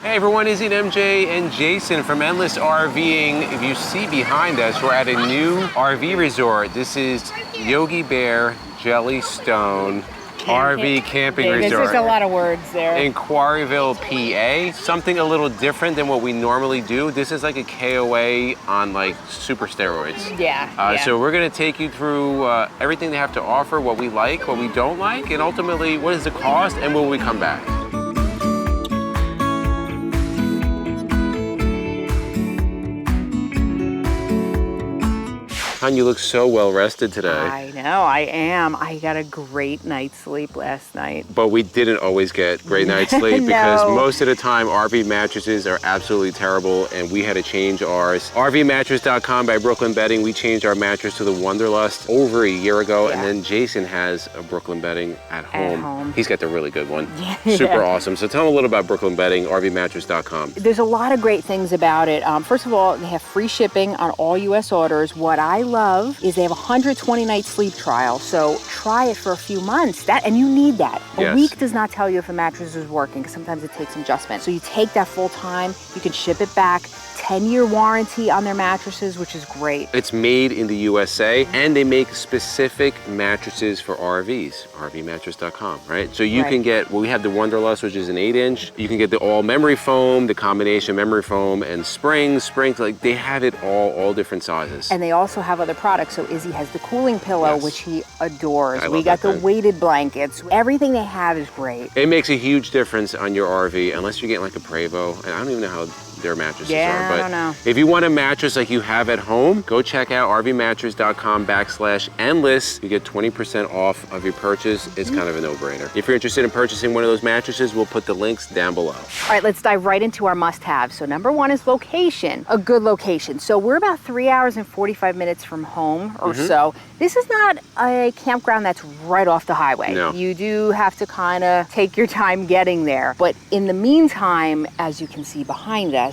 Hey everyone, Izzy and MJ and Jason from Endless RVing. If you see behind us, we're at a new RV resort. This is Yogi Bear Jellystone RV camping resort. There's a lot of words there. In Quarryville, PA. Something a little different than what we normally do. This is like a KOA on like super steroids. Yeah. So we're gonna take you through everything they have to offer, what we like, what we don't like, and ultimately what is the cost and will we come back. Hon, you look so well rested today. I know, I am. I got a great night's sleep last night. But we didn't always get great night's sleep because most of the time RV mattresses are absolutely terrible and we had to change ours. RVmattress.com by Brooklyn Bedding, we changed our mattress to the Wanderlust over a year ago, and then Jason has a Brooklyn Bedding at home. He's got the really good one. Super awesome. So tell them a little about Brooklyn Bedding, RVmattress.com. There's a lot of great things about it. First of all, they have free shipping on all US orders. What I love is they have a 120-night sleep trial, so try it for a few months. And you need that. A week does not tell you if a mattress is working, because sometimes it takes adjustment. So you take that full time, you can ship it back. 10-year warranty on their mattresses, which is great. It's made in the USA, and they make specific mattresses for RVs, RVmattress.com, right? So you can get, well, we have the Wanderlust, which is an 8-inch. You can get the all memory foam, the combination memory foam and springs, like they have it all different sizes. And they also have other products. So Izzy has the cooling pillow, which he adores. We got the weighted blankets. Everything they have is great. It makes a huge difference on your RV, unless you're getting like a Prevost, and I don't even know how their mattresses are, but I don't know. If you want a mattress like you have at home, go check out rvmattress.com/endless. You get 20% off of your purchase. It's kind of a no-brainer. If you're interested in purchasing one of those mattresses, we'll put the links down below. All right, let's dive right into our must-haves. So number one is location, a good location. So we're about 3 hours and 45 minutes from home or so. This is not a campground that's right off the highway. No. You do have to kind of take your time getting there. But in the meantime, as you can see behind us,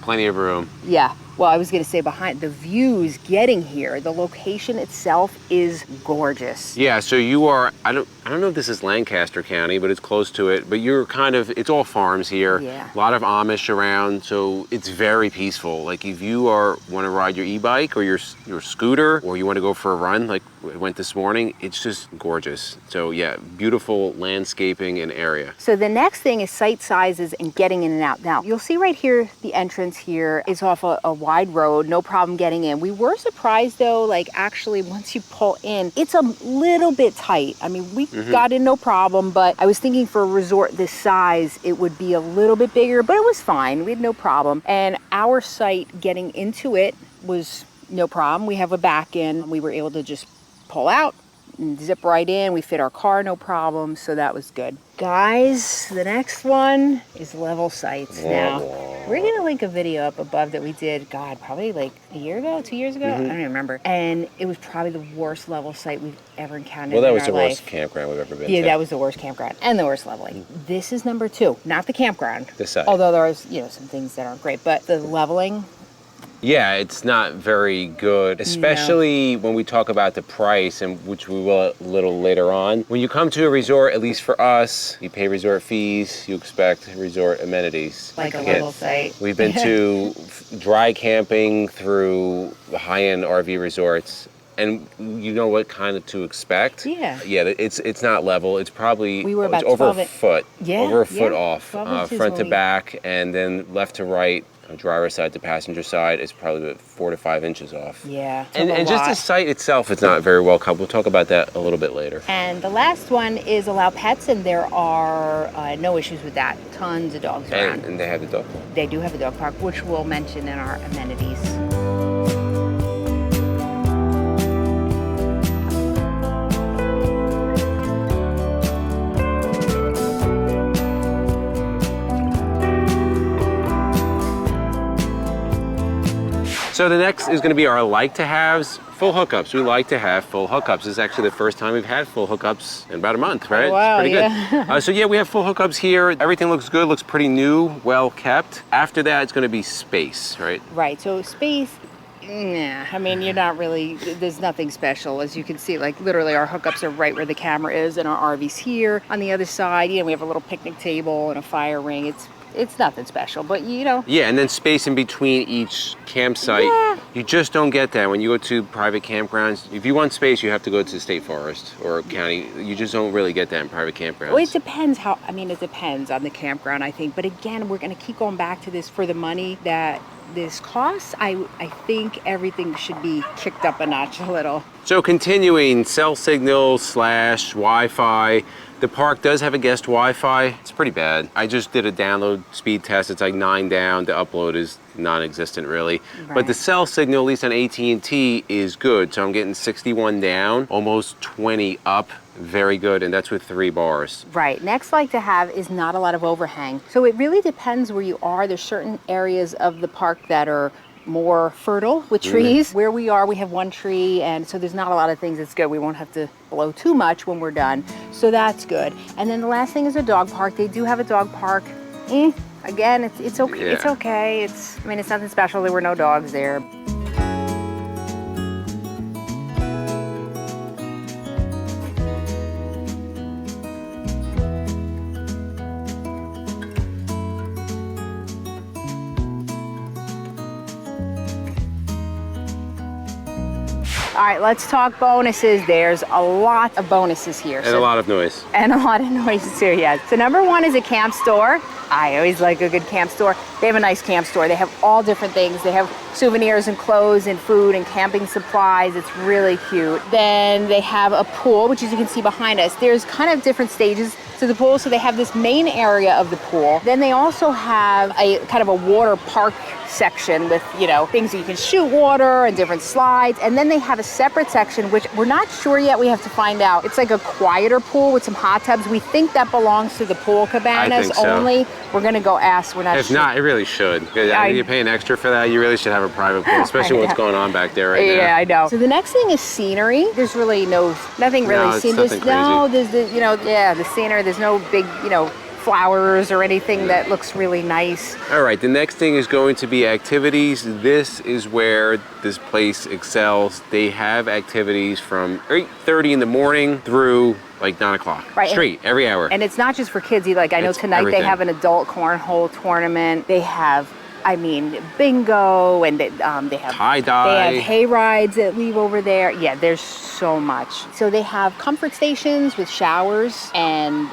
Plenty of room. Yeah. Well, I was going to say behind the views getting here, the location itself is gorgeous. Yeah, so you are, I don't know if this is Lancaster County, but it's close to it, but you're kind of, it's all farms here. Yeah. A lot of Amish around, so it's very peaceful. Like if you want to ride your e-bike or your scooter, or you want to go for a run, like we went this morning, it's just gorgeous. So yeah, beautiful landscaping and area. So the next thing is site sizes and getting in and out. Now, you'll see right here, the entrance here is off a wide road, no problem getting in. We were surprised though, like actually once you pull in, it's a little bit tight. I mean, we got in no problem, but I was thinking for a resort this size, it would be a little bit bigger, but it was fine. We had no problem. And our site getting into it was no problem. We have a back in. We were able to just pull out and zip right in. We fit our car, no problem. So that was good. Guys, the next one is level sites. Now, we're gonna link a video up above that we did, God, probably like a year ago, 2 years ago? I don't even remember. And it was probably the worst level site we've ever encountered in our life. Well, that was the worst campground we've ever been to. Yeah, that was the worst campground and the worst leveling. This is number 2, not the campground. This side. Although there was, some things that aren't great, but the leveling. Yeah, it's not very good, especially when we talk about the price, and which we will a little later on. When you come to a resort, at least for us, you pay resort fees, you expect resort amenities. Like a level site. We've been to dry camping through the high-end RV resorts, and you know what kind of to expect. Yeah, it's not level. It's probably about over a foot. Yeah, over a foot off, front to only. back, and then left to right. Driver's side to passenger side is probably about 4 to 5 inches off. Yeah, and just the site itself, it's not very well covered. We'll talk about that a little bit later. And the last one is allow pets, and there are no issues with that. Tons of dogs around. And they have the dog park. They do have a dog park, which we'll mention in our amenities. So the next is going to be our like-to-haves, full hookups. We like to have full hookups. This is actually the first time we've had full hookups in about a month, right? Oh, wow, it's pretty good. So yeah, we have full hookups here. Everything looks good, looks pretty new, well kept. After that, it's going to be space, right? Right, so space, yeah, I mean, you're not really, there's nothing special. As you can see, like literally our hookups are right where the camera is, and our RV's here. On the other side, we have a little picnic table and a fire ring. It's it's nothing special, but you know. Yeah, and then space in between each campsite. Yeah. You just don't get that when you go to private campgrounds. If you want space, you have to go to the state forest or county. You just don't really get that in private campgrounds. Well, it depends it depends on the campground, I think. But again, we're going to keep going back to this for the money that this costs. I think everything should be kicked up a notch a little. So continuing, cell signal / Wi-Fi. The park does have a guest Wi-Fi. It's pretty bad. I just did a download speed test. It's like 9 down. The upload is non-existent really. Right. But the cell signal, at least on AT&T, is good. So I'm getting 61 down, almost 20 up. Very good, and that's with 3 bars. Right. Next like to have is not a lot of overhang. So it really depends where you are. There's certain areas of the park that are more fertile with trees. Where we are, we have 1 tree, and so there's not a lot of things. It's good. We won't have to blow too much when we're done. So that's good. And then the last thing is a dog park. They do have a dog park. Again, it's okay. Yeah. It's okay. It's nothing special. There were no dogs there. All right, let's talk bonuses. There's a lot of bonuses here. And a lot of noise. And a lot of noises too, yeah. So number 1 is a camp store. I always like a good camp store. They have a nice camp store. They have all different things. They have souvenirs and clothes and food and camping supplies. It's really cute. Then they have a pool, which as you can see behind us, there's kind of different stages to the pool. So they have this main area of the pool. Then they also have a kind of a water park section with, you know, things that you can shoot water and different slides. And then they have a separate section, which we're not sure yet. We have to find out. It's like a quieter pool with some hot tubs. We think that belongs to the pool cabanas only. We're gonna go ask. We're not If sure. not, it really should. You're paying extra for that. You really should have a private pool, especially what's going on back there right now. Yeah, I know. So the next thing is scenery. There's really nothing really seen. There's the, you know, the scenery. There's no big, you know, flowers or anything that looks really nice. All right, the next thing is going to be activities. This is where this place excels. They have activities from 8:30 in the morning through like 9 o'clock. Right. Straight, every hour. And it's not just for kids. Like I know tonight they have an adult cornhole tournament. They have, I mean, bingo, and they have tie-dye. They have hay rides that leave over there. Yeah, there's so much. So they have comfort stations with showers and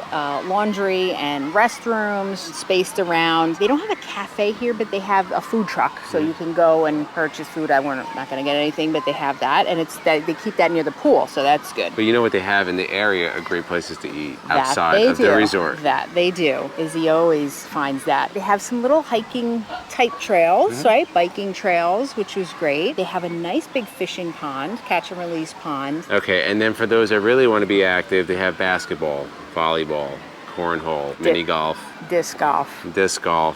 laundry and restrooms spaced around. They don't have a cafe here, but they have a food truck, so you can go and purchase food. We're not going to get anything, but they have that, and they keep that near the pool, so that's good. But you know what they have in the area are great places to eat outside of the resort. That they do. Izzy always finds that. They have some little hiking type trails, right? Biking trails, which was great. They have a nice big fishing pond, catch and release pond. Okay, and then for those that really want to be active, they have basketball, volleyball, cornhole, mini golf, disc golf.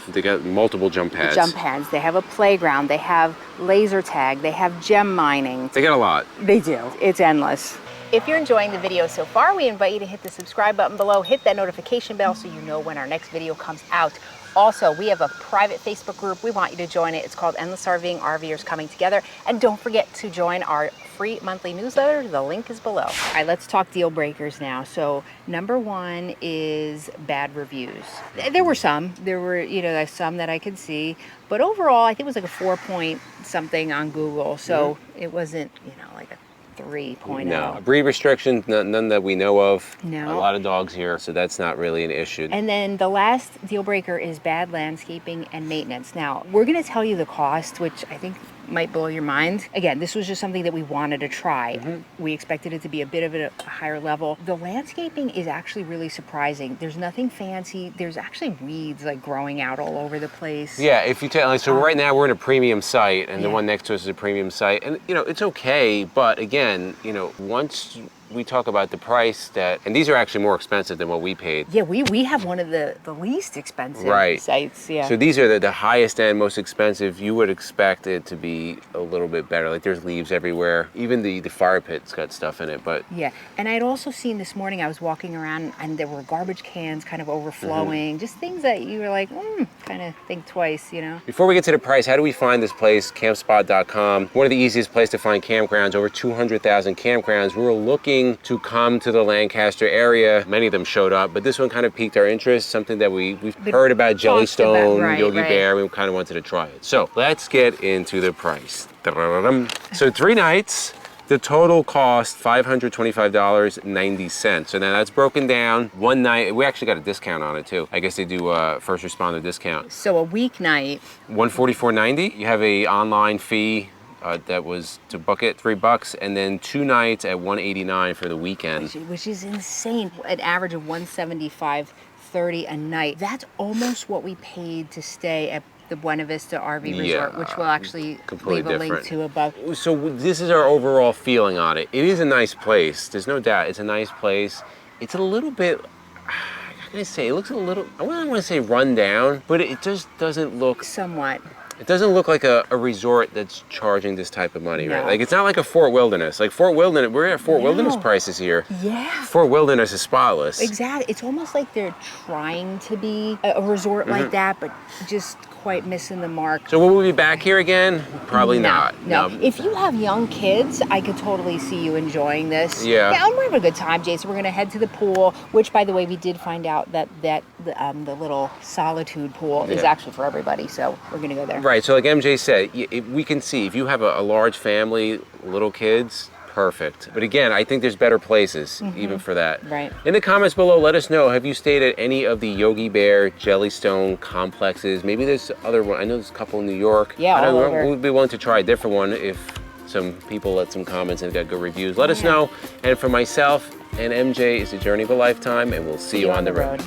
They got multiple jump pads. They have a playground. They have laser tag. They have gem mining. They got a lot. They do. It's endless. If you're enjoying the video so far, we invite you to hit the subscribe button below, hit that notification bell so you know when our next video comes out. Also, we have a private Facebook group. We want you to join it. It's called Endless RVing, RVers Coming Together. And don't forget to join our free monthly newsletter. The link is below. All right, let's talk deal breakers now. So number 1 is bad reviews. There were some. There were, you know, some that I could see. But overall, I think it was like a 4 point something on Google. So it wasn't, you know, like a 3.0. No. Breed restrictions, none that we know of. No. A lot of dogs here, so that's not really an issue. And then the last deal breaker is bad landscaping and maintenance. Now, we're going to tell you the cost, which I think might blow your mind. Again, this was just something that we wanted to try. We expected it to be a bit of a higher level. The landscaping is actually really surprising. There's nothing fancy. There's actually weeds like growing out all over the place. Yeah, if you tell, like, so right now we're in a premium site, and the one next to us is a premium site, and you know it's okay. But again, you know, once we talk about the price and these are actually more expensive than what we paid. Yeah, we have one of the least expensive sites. Yeah. So these are the highest end, most expensive. You would expect it to be a little bit better. Like there's leaves everywhere. Even the fire pit's got stuff in it, but. Yeah, and I'd also seen this morning, I was walking around and there were garbage cans kind of overflowing. Just things that you were like, kind of think twice, you know? Before we get to the price, how do we find this place? Campspot.com. One of the easiest places to find campgrounds, over 200,000 campgrounds. We're looking looking to come to the Lancaster area, many of them showed up, but this one kind of piqued our interest, something that we've heard about Jellystone, Yogi Bear, we kind of wanted to try it. So let's get into the price. So 3 nights, the total cost $525.90. So now that's broken down. 1 night, we actually got a discount on it too. I guess they do a first responder discount. So a weeknight. $144.90. You have a online fee that was to book it, $3, and then 2 nights at $189 for the weekend. Which is insane. An average of $175.30 a night. That's almost what we paid to stay at the Buena Vista RV Resort, which we'll actually leave a link to above. So this is our overall feeling on it. It is a nice place. There's no doubt. It's a nice place. It's a little bit, how can I say, it looks a little, I wouldn't want to say run down, but it just doesn't look. Somewhat. It doesn't look like a resort that's charging this type of money, right? Like, it's not like a Fort Wilderness. Like Fort Wilderness, we're at Fort Wilderness prices here. Yeah. Fort Wilderness is spotless. Exactly. It's almost like they're trying to be a resort like that, but just quite missing the mark. So will we be back here again? Probably not. No. If you have young kids, I could totally see you enjoying this. Yeah. Yeah, we're having a good time, Jason. We're going to head to the pool, which, by the way, we did find out that the little solitude pool is actually for everybody. So we're going to go there. Right. So like MJ said, we can see if you have a large family, little kids, perfect. But again, I think there's better places even for that. Right. In the comments below, let us know, have you stayed at any of the Yogi Bear, Jellystone complexes? Maybe there's other one. I know there's a couple in New York. Yeah, I don't all know. over. We'd be willing to try a different one if some people left some comments and got good reviews. Let us know. And for myself and MJ, it's a journey of a lifetime, and we'll see you on the road.